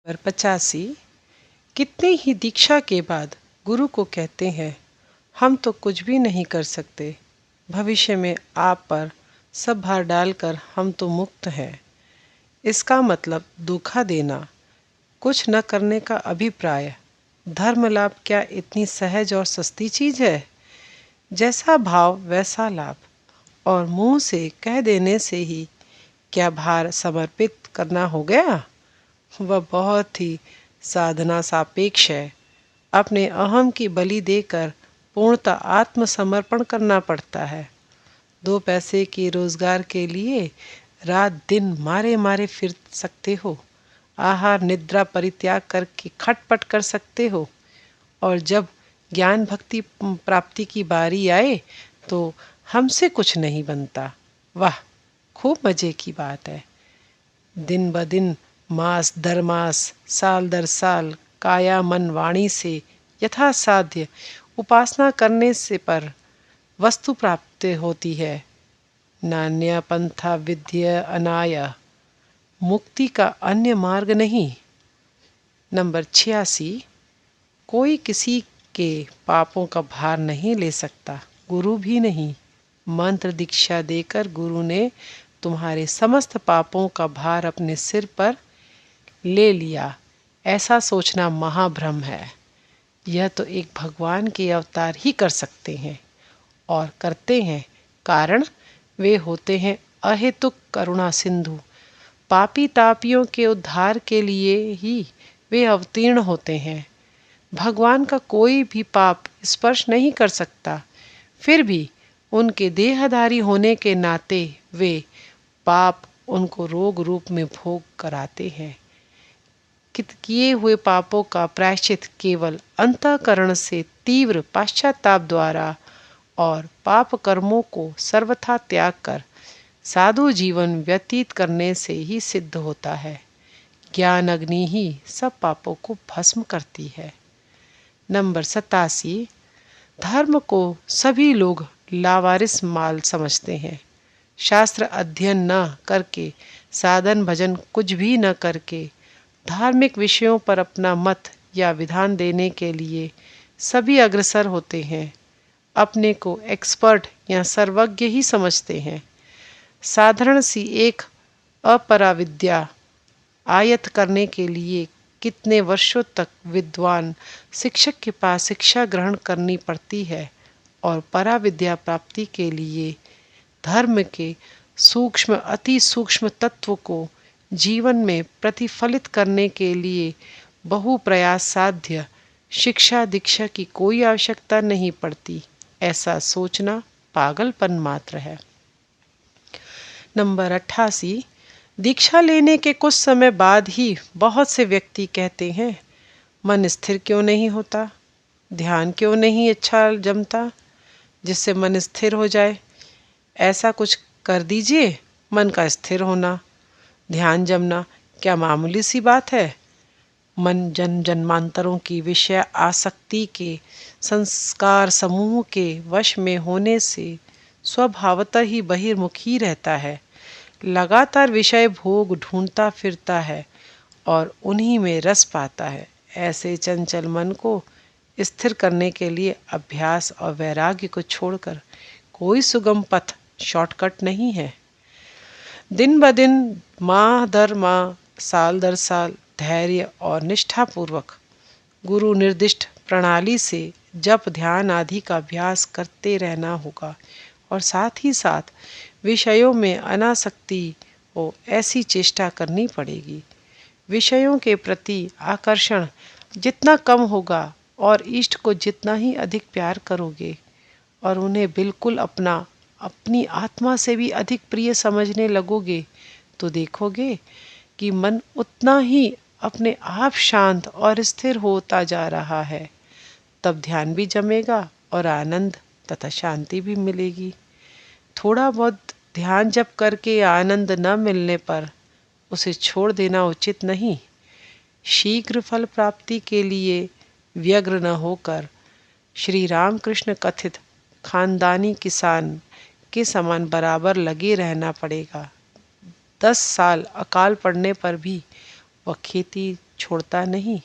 पर 85। कितनी ही दीक्षा के बाद गुरु को कहते हैं, हम तो कुछ भी नहीं कर सकते, भविष्य में आप पर सब भार डालकर हम तो मुक्त हैं। इसका मतलब धोखा देना, कुछ न करने का अभिप्राय। धर्म लाभ क्या इतनी सहज और सस्ती चीज है? जैसा भाव वैसा लाभ, और मुंह से कह देने से ही क्या भार समर्पित करना हो गया? वह बहुत ही साधना सापेक्ष है। अपने अहम की बलि देकर पूर्णतः आत्मसमर्पण करना पड़ता है। 2 पैसे के रोजगार के लिए रात दिन मारे मारे फिर सकते हो, आहार निद्रा परित्याग करके खटपट कर सकते हो, और जब ज्ञान भक्ति प्राप्ति की बारी आए तो हमसे कुछ नहीं बनता। वाह, खूब मजे की बात है। दिन ब दिन, मास दर मास, साल दर साल काया मन वाणी से यथासाध्य उपासना करने से पर वस्तु प्राप्त होती है। नान्य पंथा विद्य अनाय, मुक्ति का अन्य मार्ग नहीं। नंबर 86। कोई किसी के पापों का भार नहीं ले सकता, गुरु भी नहीं। मंत्र दीक्षा देकर गुरु ने तुम्हारे समस्त पापों का भार अपने सिर पर ले लिया, ऐसा सोचना महाभ्रम है। यह तो एक भगवान के अवतार ही कर सकते हैं, और करते हैं, कारण वे होते हैं अहेतुक करुणा सिंधु। पापी तापियों के उद्धार के लिए ही वे अवतीर्ण होते हैं। भगवान का कोई भी पाप स्पर्श नहीं कर सकता, फिर भी उनके देहधारी होने के नाते वे पाप उनको रोग रूप में भोग कराते हैं। किए हुए पापों का प्रायश्चित केवल अंतःकरण से तीव्र पश्चाताप द्वारा और पाप कर्मों को सर्वथा त्याग कर साधु जीवन व्यतीत करने से ही सिद्ध होता है। ज्ञान अग्नि ही सब पापों को भस्म करती है। नंबर 87। धर्म को सभी लोग लावारिस माल समझते हैं। शास्त्र अध्ययन न करके, साधन भजन कुछ भी न करके, धार्मिक विषयों पर अपना मत या विधान देने के लिए सभी अग्रसर होते हैं। अपने को एक्सपर्ट या सर्वज्ञ ही समझते हैं। साधारण सी एक अपराविद्या आयत्त करने के लिए कितने वर्षों तक विद्वान शिक्षक के पास शिक्षा ग्रहण करनी पड़ती है, और पराविद्या प्राप्ति के लिए धर्म के सूक्ष्म अति सूक्ष्म तत्व को जीवन में प्रतिफलित करने के लिए बहु प्रयास साध्य शिक्षा दीक्षा की कोई आवश्यकता नहीं पड़ती, ऐसा सोचना पागलपन मात्र है। नंबर 88। दीक्षा लेने के कुछ समय बाद ही बहुत से व्यक्ति कहते हैं, मन स्थिर क्यों नहीं होता, ध्यान क्यों नहीं अच्छा जमता जिससे मन स्थिर हो जाए। ऐसा कुछ कर दीजिए। मन का स्थिर होना, ध्यान जमना क्या मामूली सी बात है? मन जन्म जन्मांतरों की विषय आसक्ति के संस्कार समूह के वश में होने से स्वभावतः ही बहिर्मुखी रहता है। लगातार विषय भोग ढूंढता फिरता है और उन्हीं में रस पाता है। ऐसे चंचल मन को स्थिर करने के लिए अभ्यास और वैराग्य को छोड़कर कोई सुगम पथ शॉर्टकट नहीं है। दिन ब दिन, माह दर माह, साल दर साल धैर्य और निष्ठापूर्वक गुरु निर्दिष्ट प्रणाली से जप ध्यान आदि का अभ्यास करते रहना होगा, और साथ ही साथ विषयों में अनासक्ति हो ऐसी चेष्टा करनी पड़ेगी। विषयों के प्रति आकर्षण जितना कम होगा और इष्ट को जितना ही अधिक प्यार करोगे और उन्हें बिल्कुल अपनी आत्मा से भी अधिक प्रिय समझने लगोगे, तो देखोगे कि मन उतना ही अपने आप शांत और स्थिर होता जा रहा है। तब ध्यान भी जमेगा और आनंद तथा शांति भी मिलेगी। थोड़ा बहुत ध्यान जप करके आनंद न मिलने पर उसे छोड़ देना उचित नहीं। शीघ्र फल प्राप्ति के लिए व्यग्र न होकर श्री रामकृष्ण कथित खानदानी किसान के समान बराबर लगे रहना पड़ेगा। 10 साल अकाल पड़ने पर भी वह खेती छोड़ता नहीं।